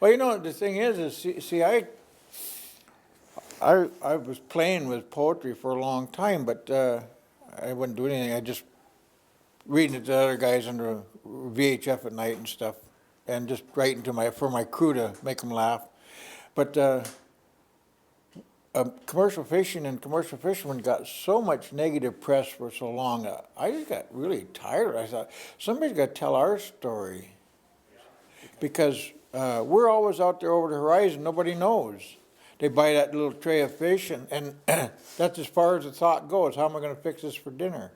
Well, you know, the thing is see, I was playing with poetry for a long time, but I wouldn't do anything. I just reading it to other guys under VHF at night and stuff, and just writing for my crew to make them laugh. But commercial fishing and commercial fishermen got so much negative press for so long. I just got really tired. I thought somebody's got to tell our story, because we're always out there over the horizon. Nobody knows. They buy that little tray of fish, and that's as far as the thought goes. How am I going to fix this for dinner?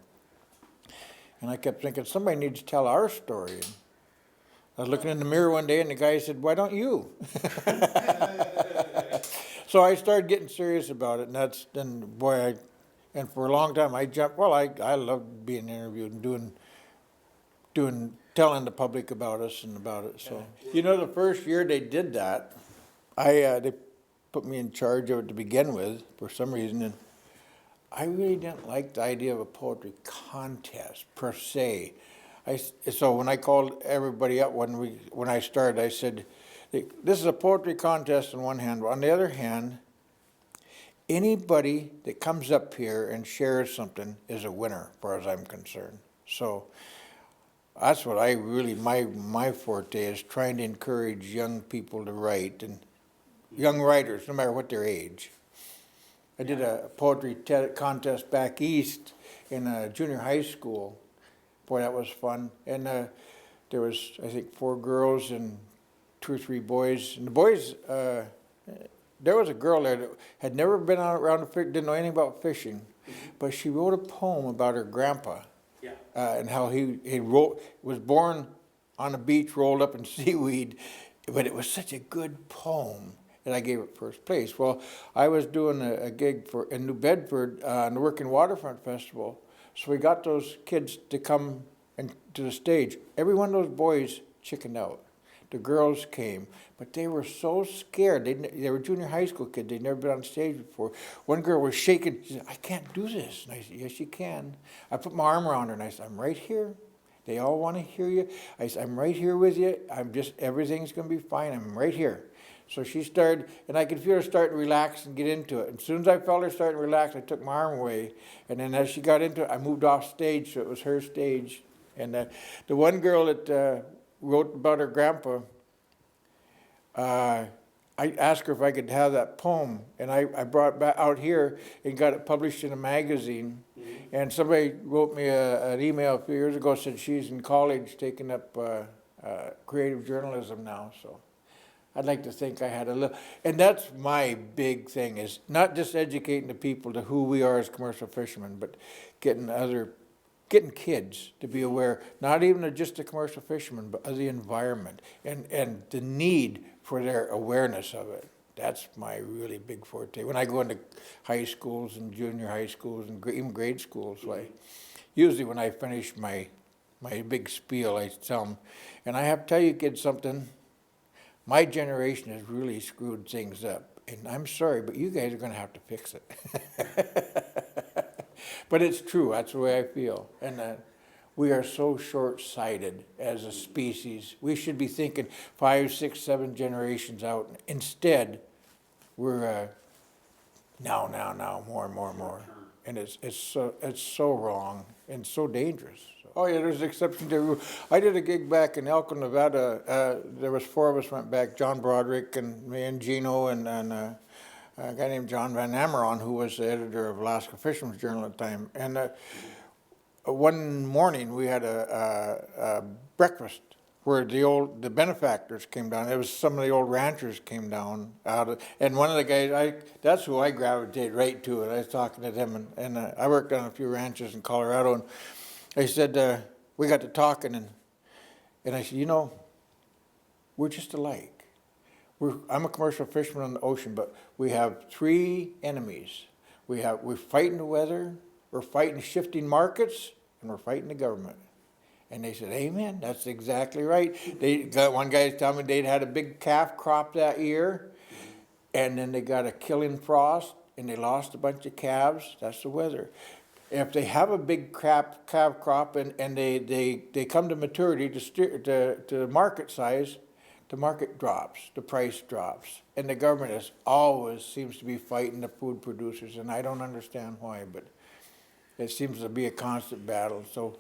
And I kept thinking, somebody needs to tell our story. I was looking in the mirror one day, and the guy said, "Why don't you?" So I started getting serious about it, and and for a long time I jumped. Well, I loved being interviewed and telling the public about us and about it. So you know, the first year they did that, they put me in charge of it to begin with for some reason, and I really didn't like the idea of a poetry contest per se. So when I called everybody up when I started, I said, "This is a poetry contest on one hand, but on the other hand, anybody that comes up here and shares something is a winner, as far as I'm concerned." So that's what I really, my forte is, trying to encourage young people to write, and young writers, no matter what their age. I did a poetry contest back east in a junior high school. Boy, that was fun. And there was, I think, 4 girls and 2 or 3 boys. And the boys, there was a girl there that had never been around the fish, didn't know anything about fishing, but she wrote a poem about her grandpa. Yeah. And how he was born on a beach rolled up in seaweed, but it was such a good poem. And I gave it first place. Well, I was doing a gig in New Bedford on the Working Waterfront Festival, so we got those kids to come to the stage. Every one of those boys chickened out. The girls came, but they were so scared. They were junior high school kids. They'd never been on stage before. One girl was shaking. She said, "I can't do this." And I said, "Yes, you can." I put my arm around her and I said, "I'm right here. They all want to hear you." I said, "I'm right here with you. Everything's going to be fine. I'm right here." So she started, and I could feel her starting to relax and get into it. And as soon as I felt her starting to relax, I took my arm away. And then as she got into it, I moved off stage, so it was her stage. And the one girl that wrote about her grandpa, I asked her if I could have that poem. And I brought it back out here and got it published in a magazine. Mm-hmm. And somebody wrote me an email a few years ago, said she's in college taking up creative journalism now. So I'd like to think I had a little, and that's my big thing, is not just educating the people to who we are as commercial fishermen, but getting kids to be aware, not even of just the commercial fishermen, but of the environment and the need for their awareness of it. That's my really big forte. When I go into high schools and junior high schools and even grade schools, usually when I finish my big spiel, I tell them, and I have to tell you kids something. My generation has really screwed things up, and I'm sorry, but you guys are going to have to fix it. But it's true. That's the way I feel. And we are so short-sighted as a species. We should be thinking 5, 6, 7 generations out. Instead, we're now, more and more. And it's so wrong and so dangerous. Oh yeah, there's an exception to the rule. I did a gig back in Elko, Nevada. There was 4 of us went back, John Broderick and me and Gino and a guy named John Van Ameron, who was the editor of Alaska Fisherman's Journal at the time. And one morning we had a breakfast where the benefactors came down. It was some of the old ranchers came down and one of the guys, that's who I gravitated right to. And I was talking to them, and I worked on a few ranches in Colorado, and they said, we got to talking, and I said, we're just alike. I'm a commercial fisherman on the ocean, but we have 3 enemies. We're fighting the weather, we're fighting shifting markets, and we're fighting the government. And they said, "Amen, that's exactly right." One guy was telling me they'd had a big calf crop that year, and then they got a killing frost, and they lost a bunch of calves. That's the weather. If they have a big calf crop and they come to maturity to market size, the market drops, the price drops, and the government is always seems to be fighting the food producers, and I don't understand why, but it seems to be a constant battle. So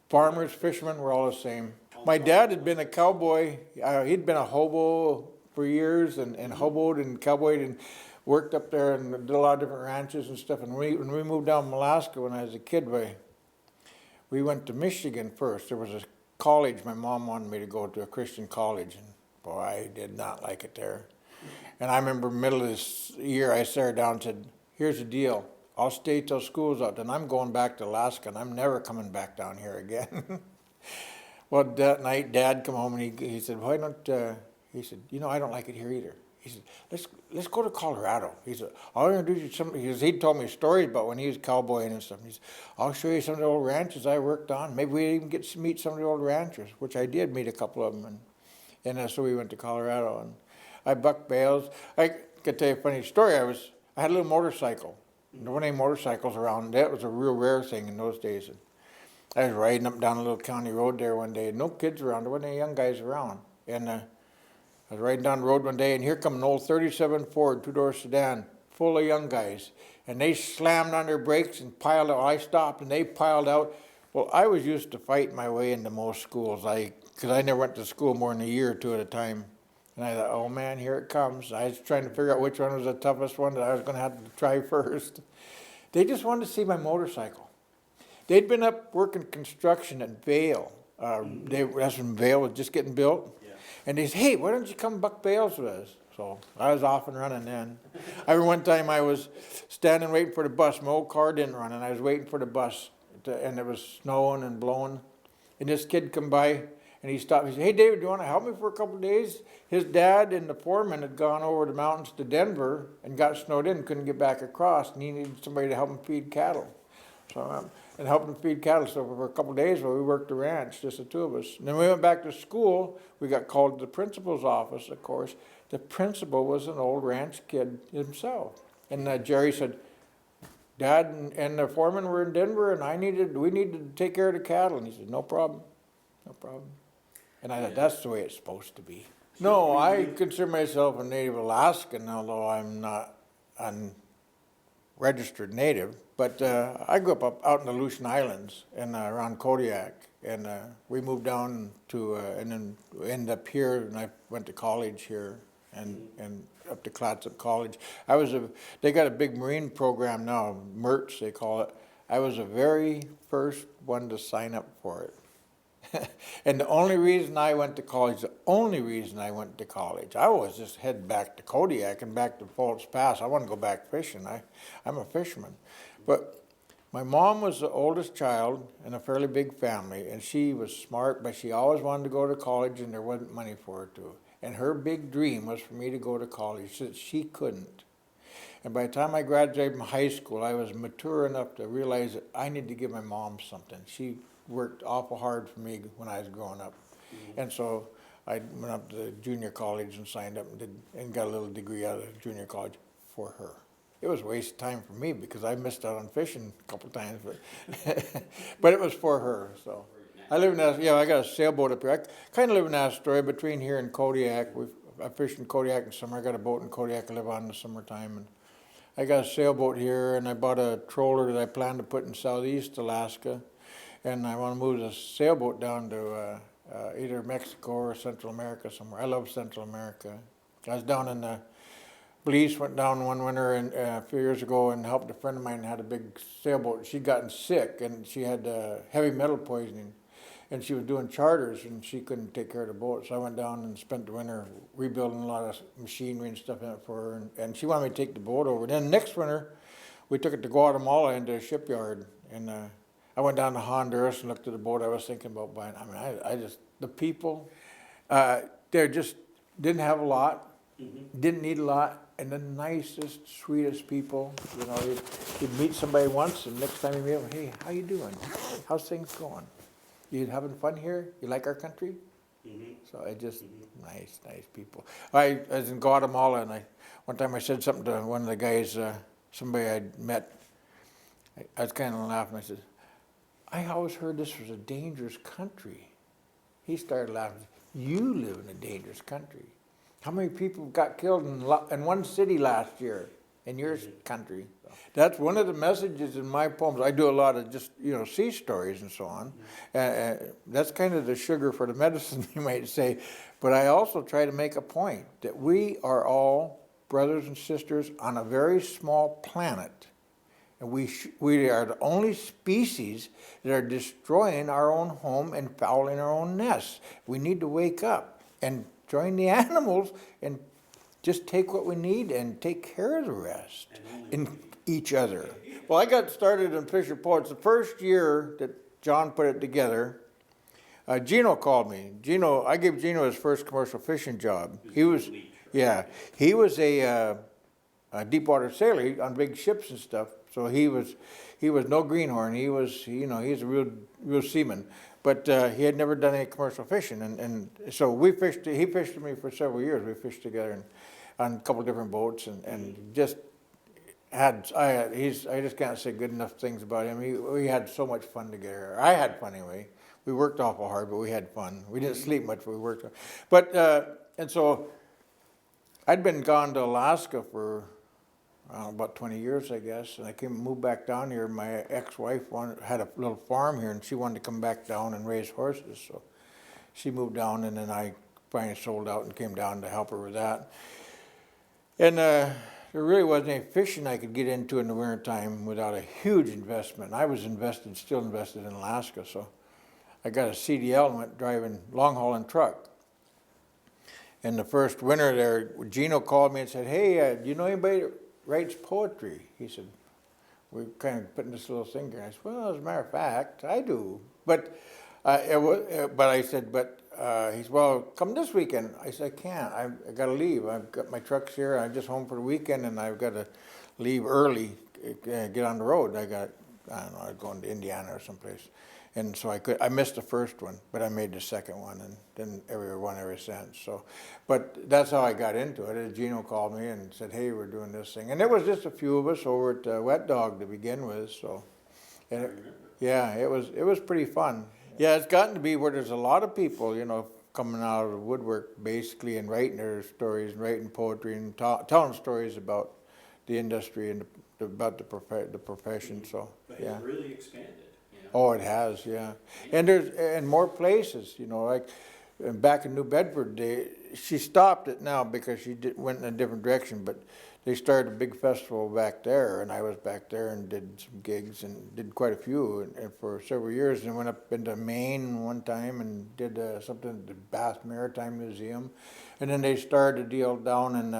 farmers, fishermen, we're all the same. My dad had been a cowboy. He'd been a hobo for years and hoboed and cowboyed and worked up there and did a lot of different ranches and stuff. And when we moved down from Alaska when I was a kid, we went to Michigan first. There was a college my mom wanted me to go to, a Christian college, and boy, I did not like it there. And I remember middle of this year, I sat her down and said, here's the deal. I'll stay till school's out, and I'm going back to Alaska, and I'm never coming back down here again. Well, that night, Dad come home, and he said, why don't, he said, you know, I don't like it here either. He said, let's go to Colorado. He said, all I'm going to do is something. He'd told me stories about when he was cowboying and stuff. He said, I'll show you some of the old ranches I worked on. Maybe we even get to meet some of the old ranchers, which I did meet a couple of them. And so we went to Colorado, and I bucked bales. I could tell you a funny story. I had a little motorcycle. There weren't any motorcycles around. That was a real rare thing in those days. And I was riding up down a little county road there one day. No kids around. There wasn't any young guys around. And I was riding down the road one day, and here come an old 37 Ford two-door sedan full of young guys. And they slammed on their brakes and piled out. I stopped, and they piled out. Well, I was used to fighting my way into most schools, because I never went to school more than a year or two at a time. And I thought, oh man, here it comes. I was trying to figure out which one was the toughest one that I was going to have to try first. They just wanted to see my motorcycle. They'd been up working construction at Vail. That's when Vail was just getting built. Yeah. And they said, hey, why don't you come buck bales with us? So I was off and running then. I remember one time I was standing waiting for the bus. My old car didn't run, and I was waiting for the bus. And it was snowing and blowing. And this kid come by, and he stopped. He said, hey, David, do you want to help me for a couple of days? His dad and the foreman had gone over the mountains to Denver and got snowed in, couldn't get back across, and he needed somebody to help him feed cattle. So, and help him feed cattle. So for a couple of days, we worked the ranch, just the two of us. And then we went back to school. We got called to the principal's office, of course. The principal was an old ranch kid himself. And Jerry said, Dad and the foreman were in Denver, and we needed to take care of the cattle. And he said, no problem, no problem. And I thought, that's the way it's supposed to be. No, I consider myself a native Alaskan, although I'm not a registered native. But I grew up out in the Aleutian Islands and around Kodiak. And we moved down to, and then ended up here, and I went to college here and up to Clatsop College. They got a big marine program now, MERTS they call it. I was the very first one to sign up for it. And the only reason I went to college, I was just heading back to Kodiak and back to Fultz Pass. I want to go back fishing. I'm a fisherman. But my mom was the oldest child in a fairly big family, and she was smart, but she always wanted to go to college, and there wasn't money for her to. And her big dream was for me to go to college, so she couldn't. And by the time I graduated from high school, I was mature enough to realize that I need to give my mom something. She worked awful hard for me when I was growing up. Mm-hmm. And so I went up to junior college and signed up and got a little degree out of junior college for her. It was a waste of time for me because I missed out on fishing a couple of times, but it was for her. So I live in I got a sailboat up here. I kind of live in Astoria between here and Kodiak. I fish in Kodiak in summer. I got a boat in Kodiak I live on in the summertime. And I got a sailboat here, and I bought a trawler that I plan to put in southeast Alaska. And I want to move the sailboat down to either Mexico or Central America somewhere. I love Central America. I was down in the Belize, went down one winter a few years ago and helped a friend of mine had a big sailboat. She'd gotten sick, and she had heavy metal poisoning. And she was doing charters, and she couldn't take care of the boat. So I went down and spent the winter rebuilding a lot of machinery and stuff in it for her. And she wanted me to take the boat over. Then next winter, we took it to Guatemala into a shipyard. And I went down to Honduras and looked at the boat I was thinking about buying. I mean, the people, they just didn't have a lot, didn't need a lot, and the nicest, sweetest people. You know, you'd meet somebody once, and next time you meet them, hey, how you doing? How's things going? You having fun here? You like our country? So I just, nice people. I was in Guatemala, and one time I said something to one of the guys, somebody I'd met. I was kind of laughing. I said, I always heard this was a dangerous country. He started laughing. You live in a dangerous country. How many people got killed in one city last year in your country? That's one of the messages in my poems. I do a lot of just, sea stories and so on. That's kind of the sugar for the medicine, you might say. But I also try to make a point that we are all brothers and sisters on a very small planet. And we are the only species that are destroying our own home and fouling our own nests. We need to wake up and join the animals and just take what we need and take care of the rest in each other. Well, I got started in Fisher Poets the first year that John put it together. Gino called me. I gave Gino his first commercial fishing job. He was a deep-water sailor on big ships and stuff. So he was no greenhorn. He's a real seaman. But he had never done any commercial fishing, and so we fished. He fished with me for several years. We fished together on a couple of different boats, and just had. I just can't say good enough things about him. We had so much fun together. I had fun anyway. We worked awful hard, but we had fun. We didn't sleep much, but we worked hard. But and so I'd been gone to Alaska for about 20 years, I guess, and I moved back down here. My ex-wife had a little farm here, and she wanted to come back down and raise horses, so she moved down, and then I finally sold out and came down to help her with that. And there really wasn't any fishing I could get into in the wintertime without a huge investment. I was still invested in Alaska, so I got a CDL and went driving long-hauling truck. And the first winter there, Gino called me and said, "Hey, do you know anybody that writes poetry?" He said, "We're kind of putting this little thing here." I said, "Well, as a matter of fact, I do." But I said, he said, "Well, come this weekend." I said, "I can't. I got to leave. I've got my trucks here. I'm just home for the weekend, and I've got to leave early, get on the road. I don't know, I'm going to Indiana or someplace." And so I missed the first one, but I made the second one, and then every one ever since. So, but that's how I got into it. Gino called me and said, "Hey, we're doing this thing," and it was just a few of us over at Wet Dog to begin with. So, and it was pretty fun. Yeah, it's gotten to be where there's a lot of people, coming out of the woodwork basically and writing their stories and writing poetry and telling stories about the industry and about the profession. So, but yeah, it's really expanded. Oh, it has, yeah. And there's more places, like back in New Bedford, she stopped it now because she went in a different direction, but they started a big festival back there, and I was back there and did some gigs and did quite a few and for several years, and went up into Maine one time and did something at the Bath Maritime Museum. And then they started a deal down in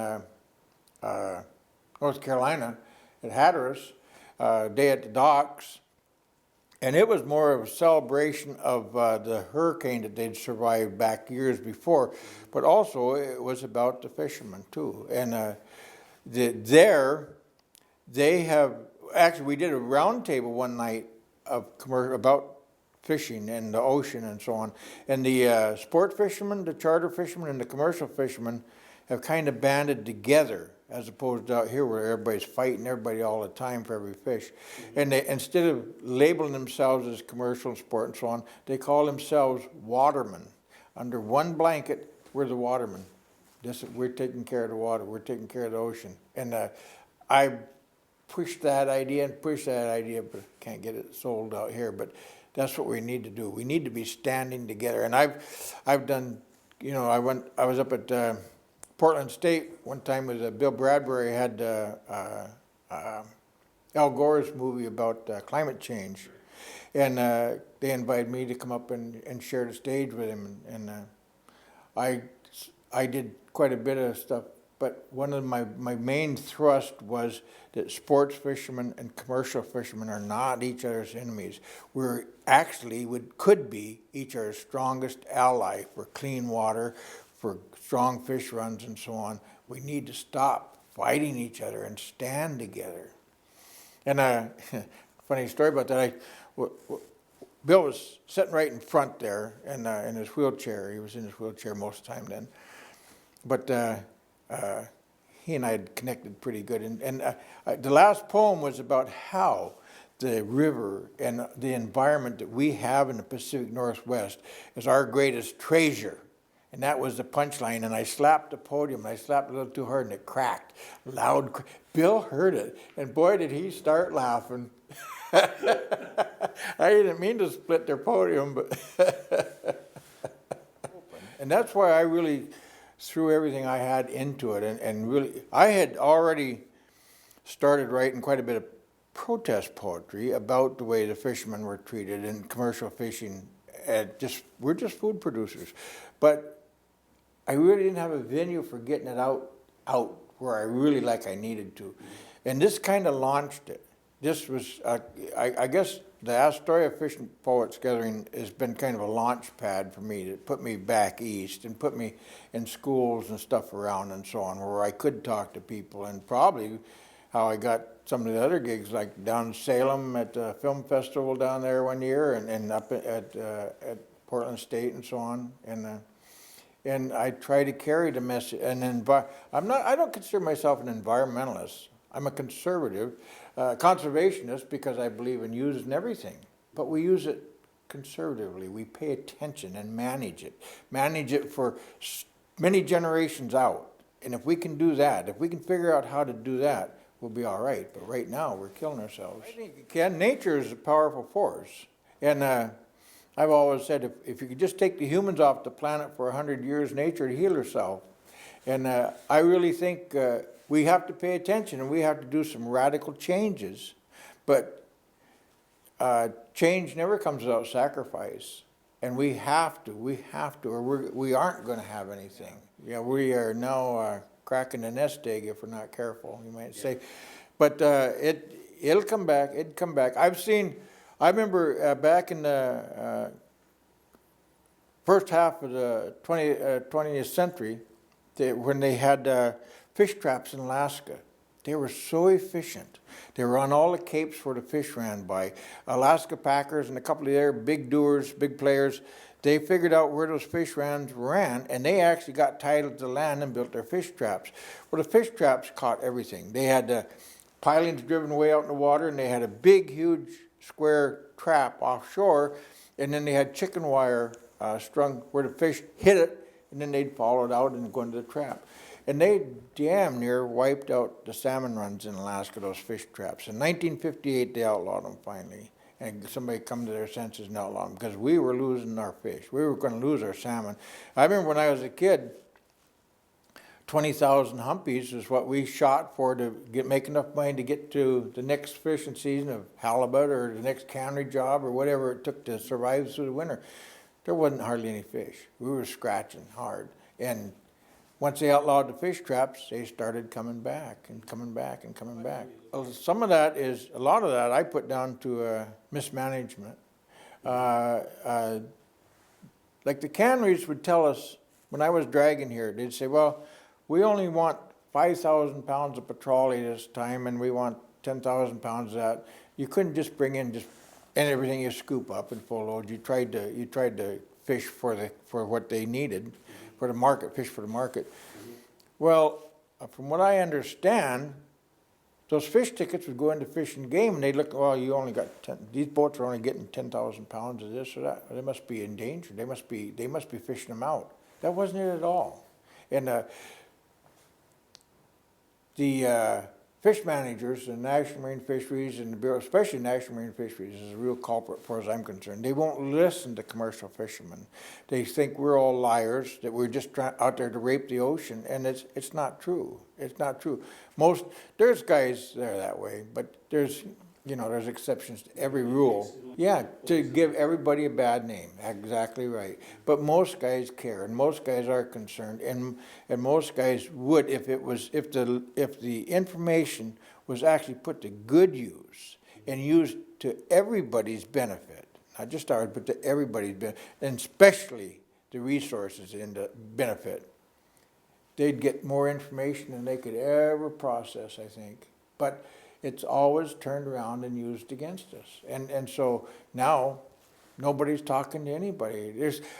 North Carolina at Hatteras, Day at the Docks. And it was more of a celebration of the hurricane that they'd survived back years before, but also it was about the fishermen too. And we did a round table one night about fishing and the ocean and so on. And the sport fishermen, the charter fishermen, and the commercial fishermen have kind of banded together, as opposed to out here where everybody's fighting everybody all the time for every fish. And they, instead of labeling themselves as commercial and sport and so on, they call themselves watermen. Under one blanket, we're the watermen. We're taking care of the water. We're taking care of the ocean. And I pushed that idea, but can't get it sold out here. But that's what we need to do. We need to be standing together. And I've done, I was up at Portland State one time with Bill Bradbury had Al Gore's movie about climate change, and they invited me to come up and share the stage with him, and I did quite a bit of stuff, but one of my main thrust was that sports fishermen and commercial fishermen are not each other's enemies. We're actually could be each other's strongest ally for clean water, for strong fish runs and so on. We need to stop fighting each other and stand together. And funny story about that, Bill was sitting right in front there in his wheelchair. He was in his wheelchair most of the time then. But he and I had connected pretty good. And the last poem was about how the river and the environment that we have in the Pacific Northwest is our greatest treasure. And that was the punchline. And I slapped the podium, and I slapped it a little too hard, and it cracked. Loud. Bill heard it, and boy, did he start laughing. I didn't mean to split their podium, but and that's why I really threw everything I had into it, and really, I had already started writing quite a bit of protest poetry about the way the fishermen were treated in commercial fishing. We're just food producers, but I really didn't have a venue for getting it out where I really I needed to, and this kind of launched it. This was, I guess, the Astoria Fishing Poets Gathering has been kind of a launch pad for me to put me back east and put me in schools and stuff around and so on, where I could talk to people, and probably how I got some of the other gigs, like down in Salem at the film festival down there one year, and up at Portland State and so on, and I try to carry the message. And I don't consider myself an environmentalist. I'm a conservative, conservationist, because I believe in using everything, but we use it conservatively. We pay attention and manage it for many generations out. And if we can do that, if we can figure out how to do that, we'll be all right. But right now, we're killing ourselves. I think, Ken, nature is a powerful force. And I've always said, if you could just take the humans off the planet for 100 years, nature would heal herself. And I really think we have to pay attention, and we have to do some radical changes. But change never comes without sacrifice. And we have to, or we aren't going to have anything. Yeah, we are now cracking the nest egg if we're not careful, you might say. But it'll come back. It'd come back. I remember back in the first half of the 20th century, when they had fish traps in Alaska. They were so efficient. They were on all the capes where the fish ran by. Alaska packers and a couple of their big doers, big players, they figured out where those fish ran, and they actually got title to the land and built their fish traps. Well, the fish traps caught everything. They had pilings driven way out in the water, and they had a big, huge square trap offshore, and then they had chicken wire strung where the fish hit it, and then they'd follow it out and go into the trap. And they damn near wiped out the salmon runs in Alaska, those fish traps. In 1958, they outlawed them finally. And somebody come to their senses and outlawed them, because we were losing our fish. We were going to lose our salmon. I remember when I was a kid, 20,000 humpies is what we shot for to make enough money to get to the next fishing season of halibut or the next cannery job or whatever it took to survive through the winter. There wasn't hardly any fish. We were scratching hard. And once they outlawed the fish traps, they started coming back and coming back and coming back. Well, a lot of that I put down to mismanagement. Like the canneries would tell us, when I was dragging here, they'd say, well, we only want 5,000 pounds of petroli this time, and we want 10,000 pounds of that. You couldn't just bring in and everything you scoop up and full load. You tried to fish for what they needed, for the market, fish for the market. Well, from what I understand, those fish tickets would go into Fish and Game, and they'd look, well, you only got these boats are only getting 10,000 pounds of this or that. They must be endangered. They must be fishing them out. That wasn't it at all. And the fish managers and National Marine Fisheries and the Bureau, especially National Marine Fisheries, is a real culprit as far as I'm concerned. They won't listen to commercial fishermen. They think we're all liars, that we're just out there to rape the ocean, and it's not true. It's not true. There's guys that are that way, but there's exceptions to every rule. Yeah, to give everybody a bad name. Exactly right. But most guys care, and most guys are concerned, and most guys would if the information was actually put to good use and used to everybody's benefit, not just ours, but to everybody's benefit, and especially the resources in the benefit. They'd get more information than they could ever process, I think. But it's always turned around and used against us. And so now nobody's talking to anybody.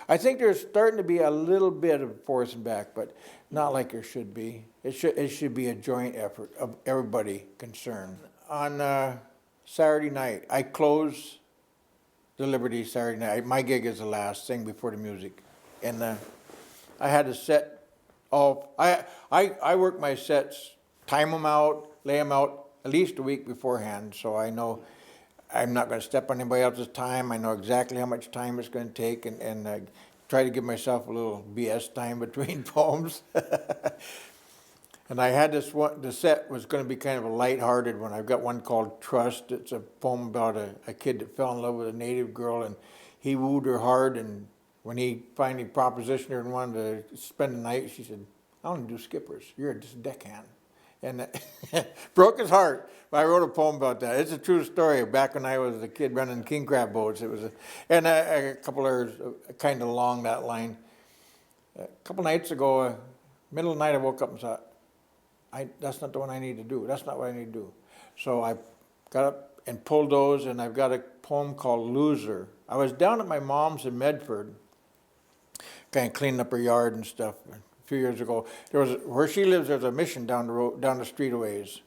I think there's starting to be a little bit of forcing back, but not like there should be. It should be a joint effort of everybody concerned. On Saturday night. I close the Liberty Saturday night. My gig is the last thing before the music. And I had to set all, I work my sets, time them out, lay them out at least a week beforehand, so I know I'm not going to step on anybody else's time. I know exactly how much time it's going to take, and try to give myself a little BS time between poems. And I had this one, the set was going to be kind of a light-hearted one. I've got one called Trust. It's a poem about a kid that fell in love with a native girl, and he wooed her hard, and when he finally propositioned her and wanted to spend the night, she said, I want to do skippers. You're just a deckhand. And broke his heart. I wrote a poem about that. It's a true story. Back when I was a kid running king crab boats, it was and a couple others kind of along that line. A couple nights ago, middle of the night, I woke up and thought, that's not the one I need to do. That's not what I need to do. So I got up and pulled those, and I've got a poem called Loser. I was down at my mom's in Medford, kind of cleaning up her yard and stuff. A few years ago, where she lives, there's a mission down the road, down the street a ways.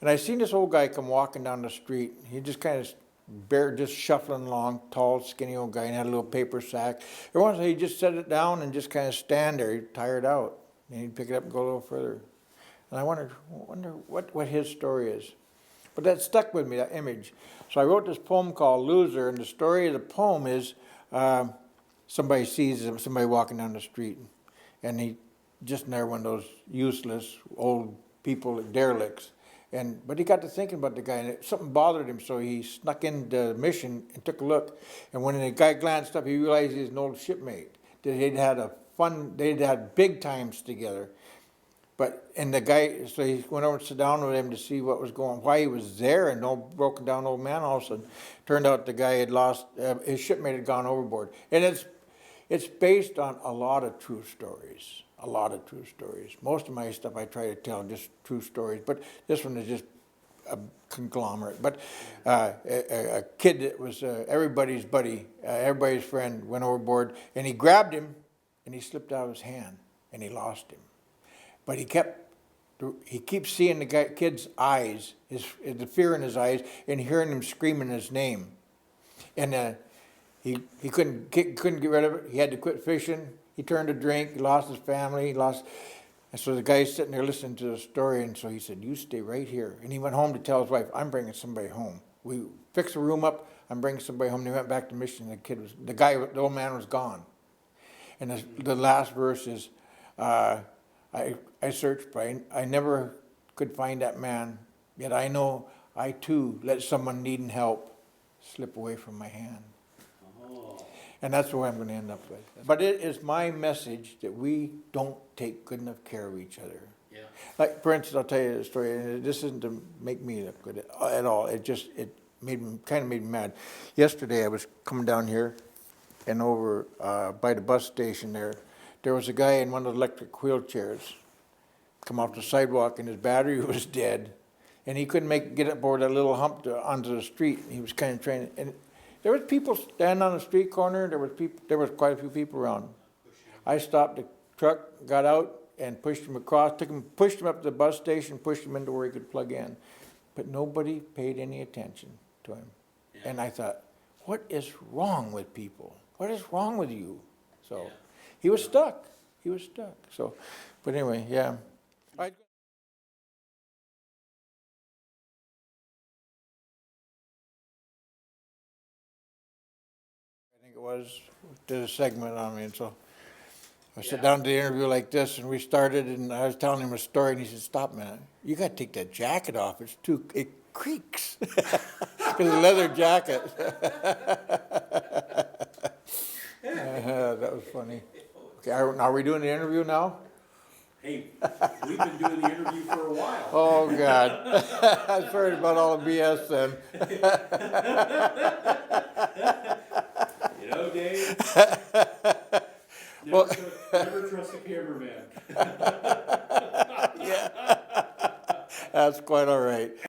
And I seen this old guy come walking down the street. He just kind of just shuffling along, tall, skinny old guy, and had a little paper sack. Every once in a while, he'd just set it down and just kind of stand there. He'd tired out, and he'd pick it up and go a little further. And I wonder what his story is. But that stuck with me, that image. So I wrote this poem called Loser, and the story of the poem is somebody sees somebody walking down the street, and he just near one of those useless old people, derelicts. But he got to thinking about the guy, and something bothered him, so he snuck into the mission and took a look. And when the guy glanced up, he realized he was an old shipmate. They'd had big times together. And the guy, so he went over and sat down with him to see what was going, why he was there, and no broken down old man. All of a sudden, turned out the guy had lost, his shipmate had gone overboard. And it's based on a lot of true stories. A lot of true stories. Most of my stuff I try to tell just true stories, but this one is just a conglomerate. But a kid that was everybody's buddy, everybody's friend, went overboard, and he grabbed him, and he slipped out of his hand, and he lost him. But he keeps seeing the kid's eyes, the fear in his eyes, and hearing him screaming his name. And he couldn't get rid of it. He had to quit fishing. He turned to drink. He lost his family. And so the guy's sitting there listening to the story, and so he said, "You stay right here." And he went home to tell his wife, "I'm bringing somebody home. We fixed the room up. I'm bringing somebody home." And he went back to mission. The old man was gone. And the last verse is, I searched, but I never could find that man. Yet I know I too let someone needing help slip away from my hand. Oh. And that's what I'm going to end up with. But it is my message that we don't take good enough care of each other. Yeah. Like, for instance, I'll tell you a story, and this isn't to make me look good at all. It kind of made me mad. Yesterday I was coming down here, and over by the bus station there was a guy in one of the electric wheelchairs come off the sidewalk, and his battery was dead, and he couldn't get up over that little hump onto the street. He was kind of trying, and there was people standing on the street corner. There was quite a few people around. I stopped the truck, got out, and pushed him across. Pushed him up to the bus station, pushed him into where he could plug in, but nobody paid any attention to him. Yeah. And I thought, what is wrong with people? What is wrong with you? So. Yeah. He was stuck. He was stuck. So, but anyway, yeah. I think it was, did a segment on me, and so I sat down to the interview like this, and we started, and I was telling him a story, and he said, "Stop, man. You got to take that jacket off. It creaks." Because it's a leather jacket. That was funny. Okay, are we doing the interview now? Hey, we've been doing the interview for a while. Oh, God. I'm sorry about all the BS then. You know, Dave, never trust a cameraman. Yeah. That's quite all right.